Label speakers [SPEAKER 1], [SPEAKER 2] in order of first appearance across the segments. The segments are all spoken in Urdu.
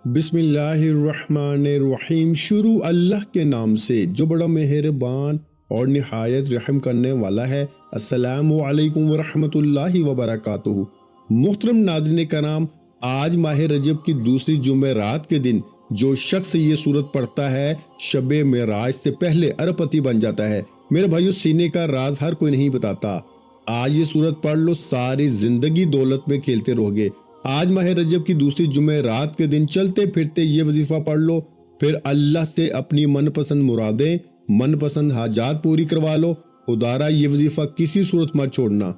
[SPEAKER 1] بسم اللہ الرحمن الرحیم۔ شروع اللہ کے نام سے جو بڑا مہربان اور نہایت رحم کرنے والا ہے۔ السلام علیکم ورحمۃ اللہ وبرکاتہ۔ محترم ناظرین کرام، آج ماہ رجب کی دوسری جمعرات کے دن جو شخص یہ سورت پڑھتا ہے شب معراج سے پہلے اربپتی بن جاتا ہے۔ میرے بھائیو، سینے کا راز ہر کوئی نہیں بتاتا۔ آج یہ سورت پڑھ لو، ساری زندگی دولت میں کھیلتے رہو گے۔ آج ماہ رجب کی دوسری جمعرات کے دن چلتے پھرتے یہ وظیفہ پڑھ لو، پھر اللہ سے اپنی من پسند مرادیں، من پسند حاجات پوری کروا لو۔ خدارا یہ وظیفہ کسی صورت مت چھوڑنا،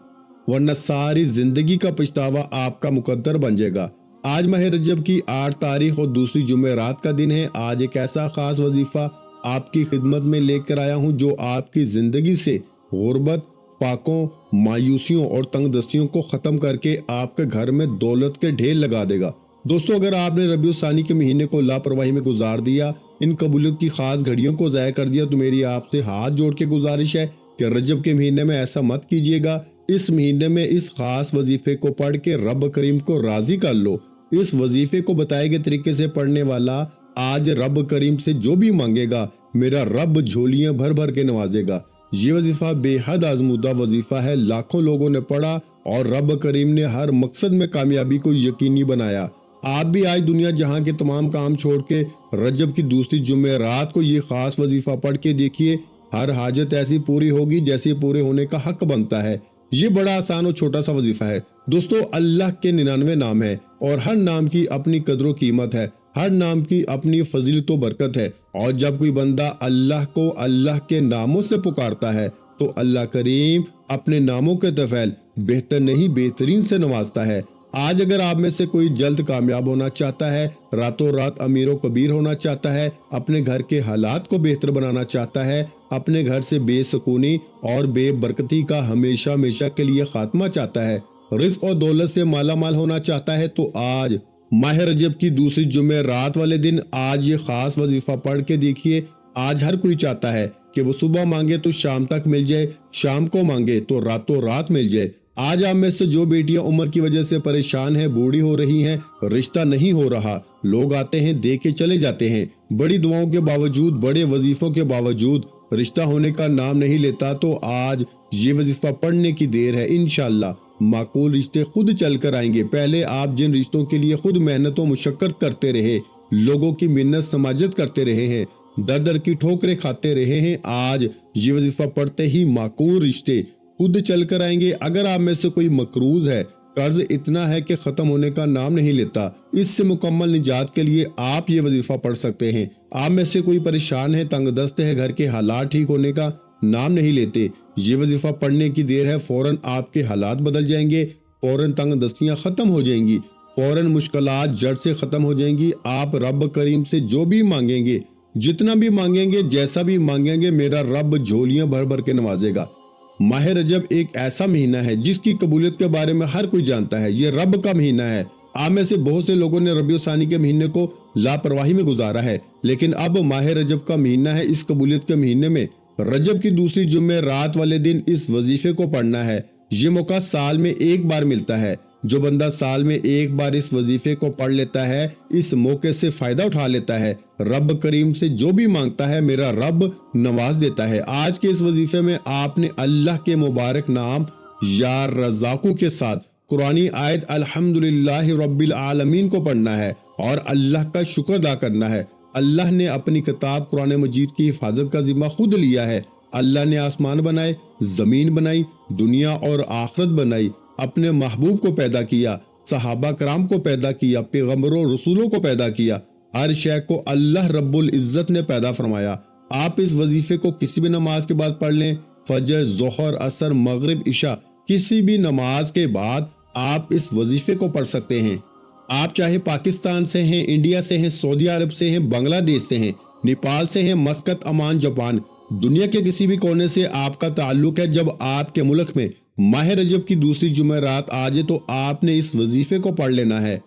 [SPEAKER 1] ورنہ ساری زندگی کا پچھتاوا آپ کا مقدر بن جائے گا۔ آج ماہ رجب کی 8 تاریخ اور دوسری جمعرات کا دن ہے۔ آج ایک ایسا خاص وظیفہ آپ کی خدمت میں لے کر آیا ہوں جو آپ کی زندگی سے غربت، فاقوں، مایوسیوں اور تنگ دستیوں کو ختم کر کے آپ کے گھر میں دولت کے ڈھیر لگا دے گا۔ دوستو، اگر آپ نے ربیع الثانی کے مہینے کو لاپرواہی میں گزار دیا، ان قبولیت کی خاص گھڑیوں کو ضائع کر دیا، تو میری آپ سے ہاتھ جوڑ کے گزارش ہے کہ رجب کے مہینے میں ایسا مت کیجیے گا۔ اس مہینے میں اس خاص وظیفے کو پڑھ کے رب کریم کو راضی کر لو۔ اس وظیفے کو بتائے گئے طریقے سے پڑھنے والا آج رب کریم سے جو بھی مانگے گا، میرا رب جھولیاں بھر بھر کے نوازے گا۔ یہ وظیفہ بے حد آزمودہ وظیفہ ہے، لاکھوں لوگوں نے پڑھا اور رب کریم نے ہر مقصد میں کامیابی کو یقینی بنایا۔ آپ بھی آج دنیا جہاں کے تمام کام چھوڑ کے رجب کی دوسری جمعرات کو یہ خاص وظیفہ پڑھ کے دیکھیے، ہر حاجت ایسی پوری ہوگی جیسے پورے ہونے کا حق بنتا ہے۔ یہ بڑا آسان اور چھوٹا سا وظیفہ ہے۔ دوستو، اللہ کے 99 نام ہے اور ہر نام کی اپنی قدر و قیمت ہے، ہر نام کی اپنی فضیلت و برکت ہے، اور جب کوئی بندہ اللہ کو اللہ کے ناموں سے پکارتا ہے تو اللہ کریم اپنے ناموں کے طفیل بہتر نہیں بہترین سے نوازتا ہے۔ آج اگر آپ میں سے کوئی جلد کامیاب ہونا چاہتا ہے، راتوں رات امیر و کبیر ہونا چاہتا ہے، اپنے گھر کے حالات کو بہتر بنانا چاہتا ہے، اپنے گھر سے بے سکونی اور بے برکتی کا ہمیشہ ہمیشہ کے لیے خاتمہ چاہتا ہے، رزق اور دولت سے مالا مال ہونا چاہتا ہے، تو آج ماہ رجب کی دوسری جمعرات والے دن آج یہ خاص وظیفہ پڑھ کے دیکھیے۔ آج ہر کوئی چاہتا ہے کہ وہ صبح مانگے تو شام تک مل جائے، شام کو مانگے تو راتوں رات مل جائے۔ آج آپ میں سے جو بیٹیاں عمر کی وجہ سے پریشان ہیں، بوڑھی ہو رہی ہیں، رشتہ نہیں ہو رہا، لوگ آتے ہیں دے کے چلے جاتے ہیں، بڑی دعاؤں کے باوجود، بڑے وظیفوں کے باوجود رشتہ ہونے کا نام نہیں لیتا، تو آج یہ وظیفہ پڑھنے کی دیر ہے۔ انشاءاللہ معقول رشتے خود چل کر آئیں گے۔ پہلے آپ جن رشتوں کے لیے خود محنت و مشقت کرتے رہے، لوگوں کی منت سماجت کرتے رہے ہیں، در در کی ٹھوکریں کھاتے رہے ہیں، آج یہ وظیفہ پڑھتے ہی معقول رشتے خود چل کر آئیں گے۔ اگر آپ میں سے کوئی مقروض ہے، قرض اتنا ہے کہ ختم ہونے کا نام نہیں لیتا، اس سے مکمل نجات کے لیے آپ یہ وظیفہ پڑھ سکتے ہیں۔ آپ میں سے کوئی پریشان ہے، تنگ دست ہے، گھر کے حالات ٹھیک ہونے کا نام نہیں لیتے، یہ وظیفہ پڑھنے کی دیر ہے، فوراً آپ کے حالات بدل جائیں گے، فوراً تنگ دستیاں ختم ہو جائیں گی، فوراً مشکلات جڑ سے ختم ہو جائیں گی۔ آپ رب کریم سے جو بھی مانگیں گے، جتنا بھی مانگیں گے، جیسا بھی مانگیں گے، میرا رب جھولیاں بھر بھر کے نوازے گا۔ ماہ رجب ایک ایسا مہینہ ہے جس کی قبولیت کے بارے میں ہر کوئی جانتا ہے، یہ رب کا مہینہ ہے۔ آپ میں سے بہت سے لوگوں نے ربیع الثانی کے مہینے کو لاپرواہی میں گزارا ہے، لیکن اب ماہ رجب کا مہینہ ہے۔ اس قبولیت کے مہینے میں رجب کی دوسری جمعرات والے دن اس وظیفے کو پڑھنا ہے۔ یہ موقع سال میں ایک بار ملتا ہے۔ جو بندہ سال میں ایک بار اس وظیفے کو پڑھ لیتا ہے، اس موقع سے فائدہ اٹھا لیتا ہے، رب کریم سے جو بھی مانگتا ہے میرا رب نواز دیتا ہے۔ آج کے اس وظیفے میں آپ نے اللہ کے مبارک نام یا رزاقو کے ساتھ قرآنی آیت الحمدللہ رب العالمین کو پڑھنا ہے اور اللہ کا شکر ادا کرنا ہے۔ اللہ نے اپنی کتاب قرآن مجید کی حفاظت کا ذمہ خود لیا ہے۔ اللہ نے آسمان بنائے، زمین بنائی، دنیا اور آخرت بنائی، اپنے محبوب کو پیدا کیا، صحابہ کرام کو پیدا کیا، پیغمبروں رسولوں کو پیدا کیا، ہر شے کو اللہ رب العزت نے پیدا فرمایا۔ آپ اس وظیفے کو کسی بھی نماز کے بعد پڑھ لیں، فجر، ظہر، عصر، مغرب، عشاء، کسی بھی نماز کے بعد آپ اس وظیفے کو پڑھ سکتے ہیں۔ آپ چاہے پاکستان سے ہیں، انڈیا سے ہیں، سعودی عرب سے ہیں، بنگلہ دیش سے ہیں، نیپال سے ہیں، مسقط، عمان، جاپان، دنیا کے کسی بھی کونے سے آپ کا تعلق ہے، جب آپ کے ملک میں ماہ رجب کی دوسری جمعرات آ جائے تو آپ نے اس وظیفے کو پڑھ لینا ہے۔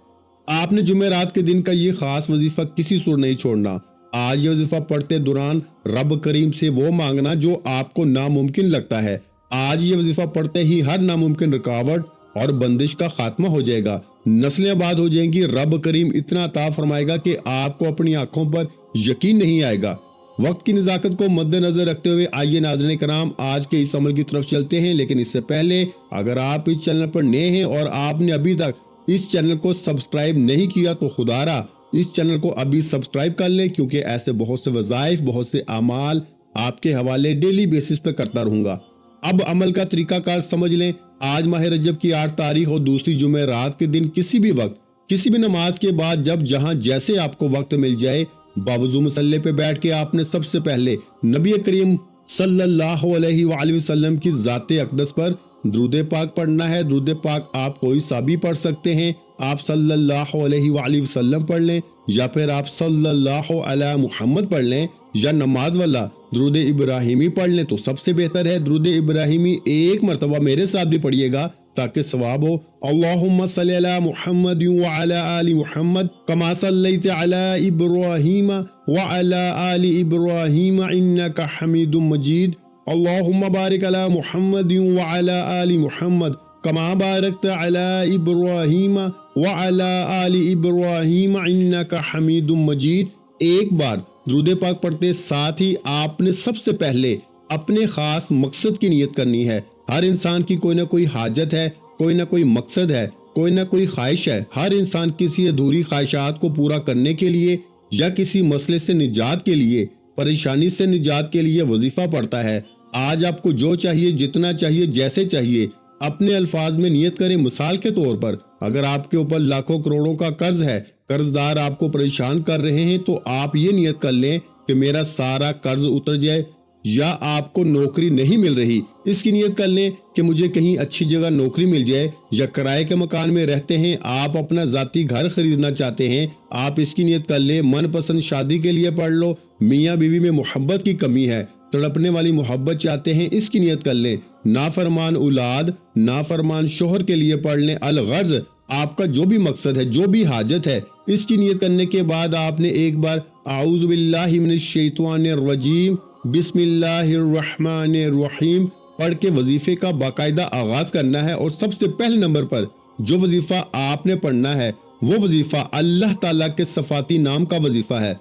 [SPEAKER 1] آپ نے جمعرات کے دن کا یہ خاص وظیفہ کسی صورت نہیں چھوڑنا۔ آج یہ وظیفہ پڑھتے دوران رب کریم سے وہ مانگنا جو آپ کو ناممکن لگتا ہے۔ آج یہ وظیفہ پڑھتے ہی ہر ناممکن رکاوٹ اور بندش کا خاتمہ ہو جائے گا۔ نسلیں آباد ہو جائیں گی، رب کریم اتنا عطا فرمائے گا کہ آپ کو اپنی آنکھوں پر یقین نہیں آئے گا۔ وقت کی نزاکت کو مد نظر رکھتے ہوئے آئیے ناظرین کرام آج کے اس عمل کی طرف چلتے ہیں، لیکن اس سے پہلے اگر آپ اس چینل پر نئے ہیں اور آپ نے ابھی تک اس چینل کو سبسکرائب نہیں کیا تو خدارا اس چینل کو ابھی سبسکرائب کر لیں، کیونکہ ایسے بہت سے وظائف، بہت سے اعمال آپ کے حوالے ڈیلی بیسس پہ کرتا رہوں گا۔ اب عمل کا طریقہ کار سمجھ لیں۔ آج ماہ رجب کی 8 تاریخ اور دوسری جمعرات کے دن کسی بھی وقت، کسی بھی نماز کے بعد جب جہاں جیسے آپ کو وقت مل جائے، باوضو مصلی پہ بیٹھ کے آپ نے سب سے پہلے نبی کریم صلی اللہ علیہ وآلہ وسلم کی ذات اقدس پر درود پاک پڑھنا ہے۔ درود پاک آپ کوئی سا بھی پڑھ سکتے ہیں، آپ صلی اللہ علیہ وآلہ وسلم پڑھ لیں یا پھر آپ صلی اللہ علیہ محمد پڑھ لیں، یا نماز والا درود ابراہیمی پڑھ لیں تو سب سے بہتر ہے۔ درود ابراہیمی ایک مرتبہ میرے ساتھ بھی پڑھیے گا تاکہ ثواب ہو۔ اللہم صلی علی محمد وعلی آل محمد کما صلیت علی ابراہیم وعلی آل ابراہیم انک حمید مجید۔ اللہم بارک علی محمد وعلی آل محمد کما بارکت علی ابراہیم وعلی آل ابراہیم انک حمید مجید۔ ایک بار درود پاک پڑھتے ساتھ ہی آپ نے سب سے پہلے اپنے خاص مقصد کی نیت کرنی ہے۔ ہر انسان کی کوئی نہ کوئی حاجت ہے، کوئی نہ کوئی مقصد ہے، کوئی نہ کوئی خواہش ہے۔ ہر انسان کسی ادھوری خواہشات کو پورا کرنے کے لیے یا کسی مسئلے سے نجات کے لیے، پریشانی سے نجات کے لیے وظیفہ پڑھتا ہے۔ آج آپ کو جو چاہیے، جتنا چاہیے، جیسے چاہیے، اپنے الفاظ میں نیت کریں۔ مثال کے طور پر اگر آپ کے اوپر لاکھوں کروڑوں کا قرض ہے، قرض دار آپ کو پریشان کر رہے ہیں، تو آپ یہ نیت کر لیں کہ میرا سارا قرض اتر جائے۔ یا آپ کو نوکری نہیں مل رہی، اس کی نیت کر لیں کہ مجھے کہیں اچھی جگہ نوکری مل جائے۔ یا کرائے کے مکان میں رہتے ہیں، آپ اپنا ذاتی گھر خریدنا چاہتے ہیں، آپ اس کی نیت کر لیں۔ من پسند شادی کے لیے پڑھ لو۔ میاں بیوی میں محبت کی کمی ہے، تڑپنے والی محبت چاہتے ہیں، اس کی نیت کر لیں۔ نافرمان اولاد، نافرمان شوہر کے لیے پڑھ لیں۔ الغرض آپ کا جو بھی مقصد ہے، جو بھی حاجت ہے، اس کی نیت کرنے کے بعد آپ نے ایک بار اعوذ باللہ من الشیطان الرجیم بسم اللہ الرحمن الرحیم پڑھ کے وظیفے کا باقاعدہ آغاز کرنا ہے۔ اور سب سے پہلے نمبر پر جو وظیفہ آپ نے پڑھنا ہے وہ وظیفہ اللہ تعالیٰ کے صفاتی نام کا وظیفہ ہے۔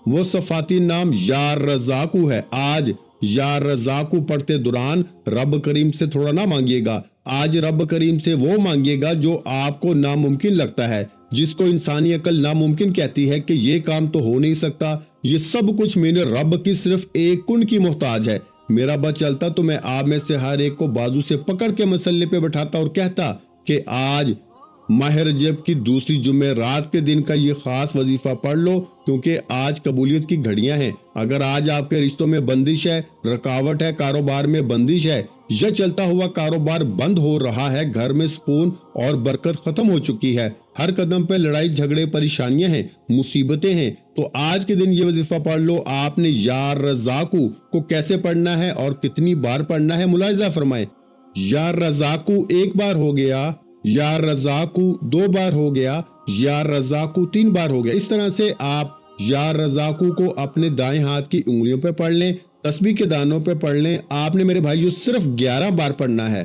[SPEAKER 1] وہ صفاتی نام یا رزاقو ہے۔ آج یا رزاقو پڑھتے دوران رب کریم سے تھوڑا نہ مانگیے گا، آج رب کریم سے وہ مانگیے گا جو آپ کو ناممکن لگتا ہے، جس کو انسانی عقل ناممکن کہتی ہے کہ یہ کام تو ہو نہیں سکتا۔ یہ سب کچھ میرے رب کی صرف ایک کن کی محتاج ہے۔ میرا بس چلتا تو میں آپ میں سے ہر ایک کو بازو سے پکڑ کے مسلے پہ بٹھاتا اور کہتا کہ آج ماہ رجب کی دوسری جمعرات کے دن کا یہ خاص وظیفہ پڑھ لو، کیونکہ آج قبولیت کی گھڑیاں ہیں۔ اگر آج آپ کے رشتوں میں بندش ہے، رکاوٹ ہے، کاروبار میں بندش ہے، یا چلتا ہوا کاروبار بند ہو رہا ہے، گھر میں سکون اور برکت ختم ہو چکی ہے، ہر قدم پہ لڑائی جھگڑے پریشانیاں ہیں، مصیبتیں ہیں، تو آج کے دن یہ وظیفہ پڑھ لو۔ آپ نے یا رزاقو کو کیسے پڑھنا ہے اور کتنی بار پڑھنا ہے ملاحظہ فرمائیں۔ یا رزاقو ایک بار ہو گیا، یا رزاقو 2 بار ہو گیا، یا رزاقو 3 بار ہو گیا۔ اس طرح سے آپ یا رزاقو کو اپنے دائیں ہاتھ کی انگلیوں پہ پڑھ لیں، تسبیح کے دانوں پہ پڑھ لیں۔ آپ نے میرے بھائیو صرف 11 بار پڑھنا ہے۔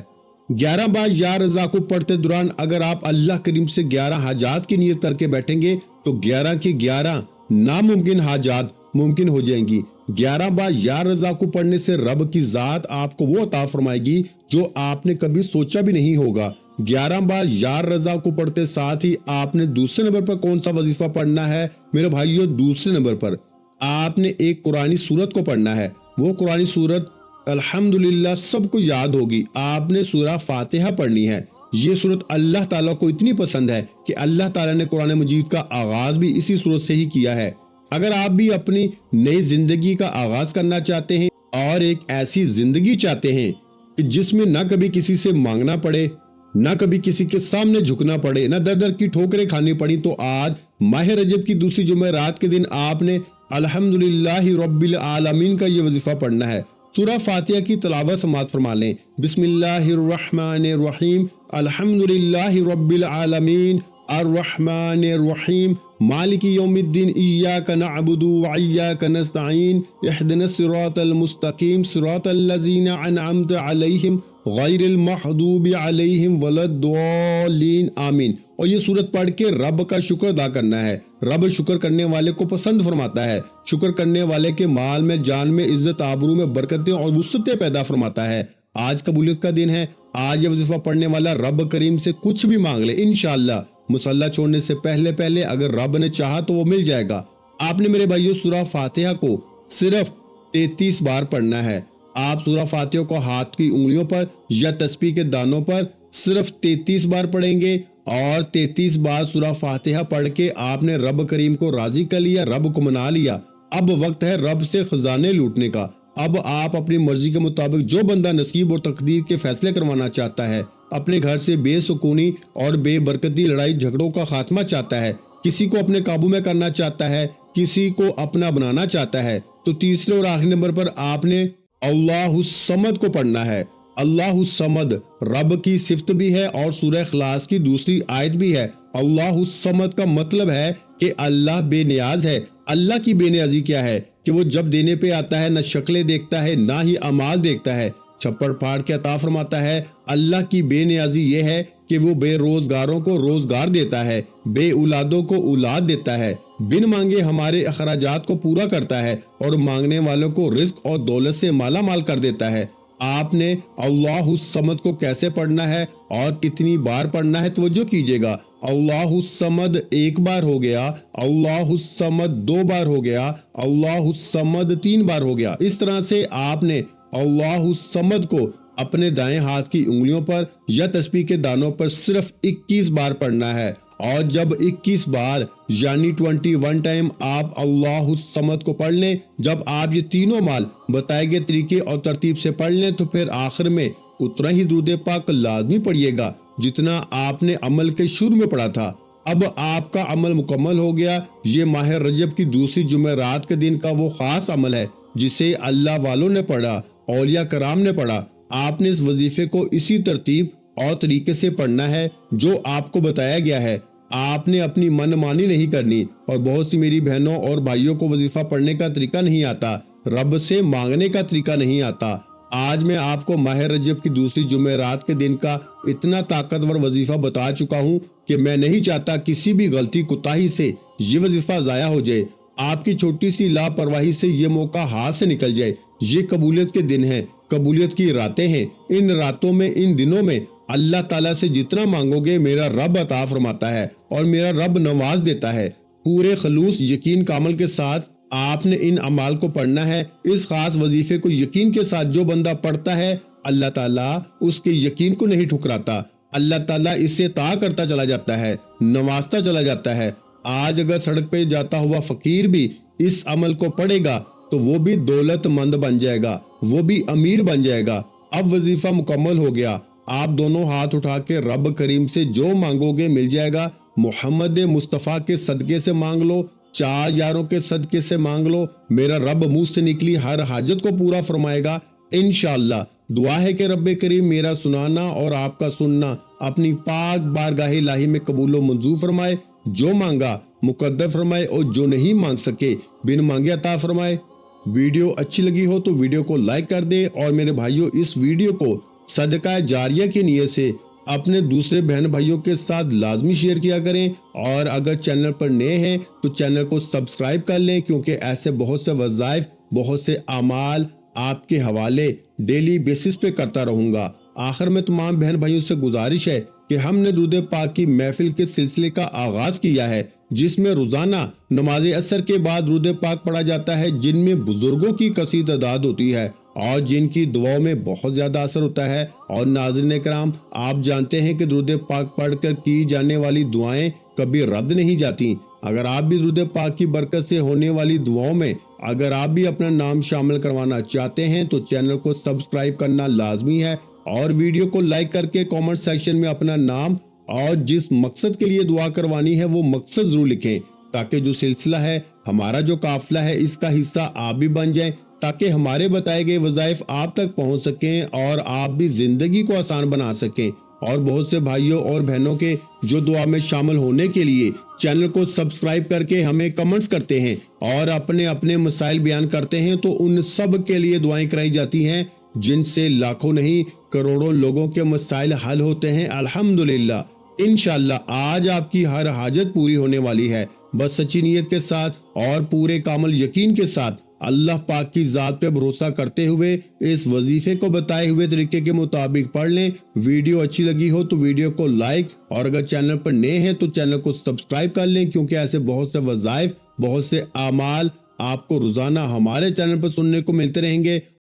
[SPEAKER 1] 11 بار یا رزاقو پڑھتے دوران اگر آپ اللہ کریم سے 11 حاجات کی نیت کر کے بیٹھیں گے تو 11 کی 11 ناممکن حاجات ممکن ہو جائیں گی۔ 11 بار یا رزاقو پڑھنے سے رب کی ذات آپ کو وہ عطا فرمائے گی جو آپ نے کبھی سوچا بھی نہیں ہوگا۔ 11 بار یا رزاقو پڑھتے ساتھ ہی آپ نے دوسرے نمبر پر کون سا وظیفہ پڑھنا ہے میرے بھائیو؟ دوسرے نمبر پر آپ نے ایک قرآنی سورت کو پڑھنا ہے۔ وہ قرآنی سورت الحمدللہ سب کو یاد ہوگی، آپ نے سورہ فاتحہ پڑھنی ہے۔ یہ سورت اللہ تعالیٰ کو اتنی پسند ہے کہ اللہ تعالیٰ نے قرآن مجید کا آغاز بھی اسی سورت سے ہی کیا ہے۔ اگر آپ بھی اپنی نئی زندگی کا آغاز کرنا چاہتے ہیں اور ایک ایسی زندگی چاہتے ہیں جس میں نہ کبھی کسی سے مانگنا پڑے، نہ کبھی کسی کے سامنے جھکنا پڑے، نہ در در کی ٹھوکریں کھانی پڑی، تو آج ماہ رجب کی دوسری جمعرات کے دن آپ نے الحمدللہ رب العالمین کا یہ وظیفہ پڑھنا ہے۔ سورہ فاتحہ کی تلاوت سماعت فرما لیں۔ بسم اللہ الرحمن الرحیم الحمدللہ رب العالمین الرحمن الرحیم مالک یوم الدین ایاک نعبد وایاک نستعین اہدنا الصراط المستقیم صراط الذین انعمت علیہم غیر المغضوب علیہم ولا الضالین آمین۔ اور یہ سورت پڑھ کے رب کا شکر ادا کرنا ہے۔ رب شکر کرنے والے کو پسند فرماتا ہے، شکر کرنے والے کے مال میں، جان میں، عزت آبرو میں برکتیں اور وسعتیں پیدا فرماتا ہے۔ آج قبولیت کا دن ہے، آج یہ وظیفہ پڑھنے والا رب کریم سے کچھ بھی مانگ لے، انشاءاللہ مصلی چھوڑنے سے پہلے اگر رب نے چاہا تو وہ مل جائے گا۔ آپ نے میرے بھائیو سورہ فاتحہ کو صرف 33 بار پڑھنا ہے۔ آپ سورہ فاتحہ کو ہاتھ کی انگلیوں پر یا تسبیح کے دانوں پر صرف 33 بار پڑھیں گے، اور 33 بار سورہ فاتحہ پڑھ کے آپ نے رب کریم کو راضی کر لیا، رب کو منا لیا۔ اب وقت ہے رب سے خزانے لوٹنے کا۔ اب آپ اپنی مرضی کے مطابق جو بندہ نصیب اور تقدیر کے فیصلے کروانا چاہتا ہے، اپنے گھر سے بے سکونی اور بے برکتی، لڑائی جھگڑوں کا خاتمہ چاہتا ہے، کسی کو اپنے قابو میں کرنا چاہتا ہے، کسی کو اپنا بنانا چاہتا ہے، تو تیسرے اور آخری نمبر پر آپ نے اللہ الصمد کو پڑھنا ہے۔ اللہ الصمد رب کی صفت بھی ہے اور سورہ اخلاص کی دوسری آیت بھی ہے۔ اللہ الصمد کا مطلب ہے کہ اللہ بے نیاز ہے۔ اللہ کی بے نیازی کیا ہے کہ وہ جب دینے پہ آتا ہے نہ شکلیں دیکھتا ہے نہ ہی اعمال دیکھتا ہے، چھپڑ پھاڑ کے عطا فرماتا ہے۔ اللہ کی بے نیازی یہ ہے کہ وہ بے روزگاروں کو روزگار دیتا ہے، بے اولادوں کو اولاد دیتا ہے، بن مانگے ہمارے اخراجات کو پورا کرتا ہے، اور مانگنے والوں کو رزق اور دولت سے مالا مال کر دیتا ہے۔ آپ نے اللہ الصمد کو کیسے پڑھنا ہے اور کتنی بار پڑھنا ہے توجہ کیجئے گا۔ اللہ الصمد 1 بار ہو گیا، اللہ الصمد 2 بار ہو گیا، اللہ الصمد 3 بار ہو گیا۔ اس طرح سے آپ نے اللہ الصمد کو اپنے دائیں ہاتھ کی انگلیوں پر یا تسبیح کے دانوں پر صرف 21 بار پڑھنا ہے، اور جب 21 بار یعنی 21 ٹائم آپ اللہ الصمد کو پڑھ لیں، جب آپ یہ تینوں مال بتائے گئے طریقے اور ترتیب سے پڑھ لیں تو پھر آخر میں اتنا ہی درود پاک لازمی پڑھیے گا جتنا آپ نے عمل کے شروع میں پڑھا تھا۔ اب آپ کا عمل مکمل ہو گیا۔ یہ ماہ رجب کی دوسری جمعرات کے دن کا وہ خاص عمل ہے جسے اللہ والوں نے پڑھا، اولیاء کرام نے پڑھا۔ آپ نے اس وظیفے کو اسی ترتیب اور طریقے سے پڑھنا ہے جو آپ کو بتایا گیا ہے۔ آپ نے اپنی من مانی نہیں کرنی، اور بہت سی میری بہنوں اور بھائیوں کو وظیفہ پڑھنے کا طریقہ نہیں آتا، رب سے مانگنے کا طریقہ نہیں آتا۔ آج میں آپ کو ماہ رجب کی دوسری جمعرات کے دن کا اتنا طاقتور وظیفہ بتا چکا ہوں کہ میں نہیں چاہتا کسی بھی غلطی کوتاہی سے یہ وظیفہ ضائع ہو جائے، آپ کی چھوٹی سی لاپرواہی سے یہ موقع ہاتھ سے نکل جائے۔ یہ قبولیت کے دن ہیں، قبولیت کی راتیں ہیں۔ ان راتوں میں، ان دنوں میں اللہ تعالیٰ سے جتنا مانگو گے میرا رب عطا فرماتا ہے اور میرا رب نواز دیتا ہے۔ پورے خلوص یقین کامل کے ساتھ آپ نے ان اعمال کو پڑھنا ہے۔ اس خاص وظیفے کو یقین کے ساتھ جو بندہ پڑھتا ہے، اللہ تعالیٰ اس کے یقین کو نہیں ٹھکراتا، اللہ تعالیٰ اس سے عطا کرتا چلا جاتا ہے، نوازتا چلا جاتا ہے۔ آج اگر سڑک پہ جاتا ہوا فقیر بھی اس عمل کو پڑھے گا تو وہ بھی دولت مند بن جائے گا، وہ بھی امیر بن جائے گا۔ اب وظیفہ مکمل ہو گیا۔ آپ دونوں ہاتھ اٹھا کے رب کریم سے جو مانگو گے مل جائے گا۔ محمد مصطفیٰ کے صدقے سے مانگ لو، 4 یاروں کے صدقے سے مانگ لو، میرا رب منہ سے نکلی ہر حاجت کو پورا فرمائے گا انشاءاللہ۔ دعا ہے کہ رب کریم میرا سنانا اور آپ کا سننا اپنی پاک بارگاہ الہی میں قبول و منظور فرمائے، جو مانگا مقدر فرمائے اور جو نہیں مانگ سکے بن مانگے عطا فرمائے۔ ویڈیو اچھی لگی ہو تو ویڈیو کو لائک کر دیں، اور میرے بھائیوں اس ویڈیو کو صدقہ جاریہ کی نیت سے اپنے دوسرے بہن بھائیوں کے ساتھ لازمی شیئر کیا کریں، اور اگر چینل پر نئے ہیں تو چینل کو سبسکرائب کر لیں، کیونکہ ایسے بہت سے وظائف، بہت سے اعمال آپ کے حوالے ڈیلی بیسس پہ کرتا رہوں گا۔ آخر میں تمام بہن بھائیوں سے گزارش ہے کہ ہم نے درود پاک کی محفل کے سلسلے کا آغاز کیا ہے، جس میں روزانہ نماز عصر کے بعد درود پاک پڑھا جاتا ہے، جن میں بزرگوں کی کثیر تعداد ہوتی ہے اور جن کی دعاؤں میں بہت زیادہ اثر ہوتا ہے۔ اور ناظرین کرام، آپ جانتے ہیں کہ درود پاک پڑھ کر کی جانے والی دعائیں کبھی رد نہیں جاتی۔ اگر آپ بھی درود پاک کی برکت سے ہونے والی دعاؤں میں اگر آپ بھی اپنا نام شامل کروانا چاہتے ہیں تو چینل کو سبسکرائب کرنا لازمی ہے، اور ویڈیو کو لائک کر کے کامنٹ سیکشن میں اپنا نام اور جس مقصد کے لیے دعا کروانی ہے وہ مقصد ضرور لکھیں، تاکہ جو سلسلہ ہے، ہمارا جو قافلہ ہے، اس کا حصہ آپ بھی بن جائیں، تاکہ ہمارے بتائے گئے وظائف آپ تک پہنچ سکیں اور آپ بھی زندگی کو آسان بنا سکیں۔ اور بہت سے بھائیوں اور بہنوں کے جو دعا میں شامل ہونے کے لیے چینل کو سبسکرائب کر کے ہمیں کمنٹس کرتے ہیں اور اپنے اپنے مسائل بیان کرتے ہیں، تو ان سب کے لیے دعائیں کرائی جاتی ہیں، جن سے لاکھوں نہیں کروڑوں لوگوں کے مسائل حل ہوتے ہیں الحمدللہ۔ انشاءاللہ آج آپ کی ہر حاجت پوری ہونے والی ہے۔ بس سچی نیت کے ساتھ اور پورے کامل یقین کے ساتھ اللہ پاک کی ذات پہ بھروسہ کرتے ہوئے اس وظیفے کو بتائے ہوئے طریقے کے مطابق پڑھ لیں۔ ویڈیو اچھی لگی ہو تو ویڈیو کو لائک، اور اگر چینل پر نئے ہیں تو چینل کو سبسکرائب کر لیں، کیونکہ ایسے بہت سے وظائف، بہت سے اعمال آپ کو روزانہ ہمارے چینل پر سننے کو ملتے رہیں گے۔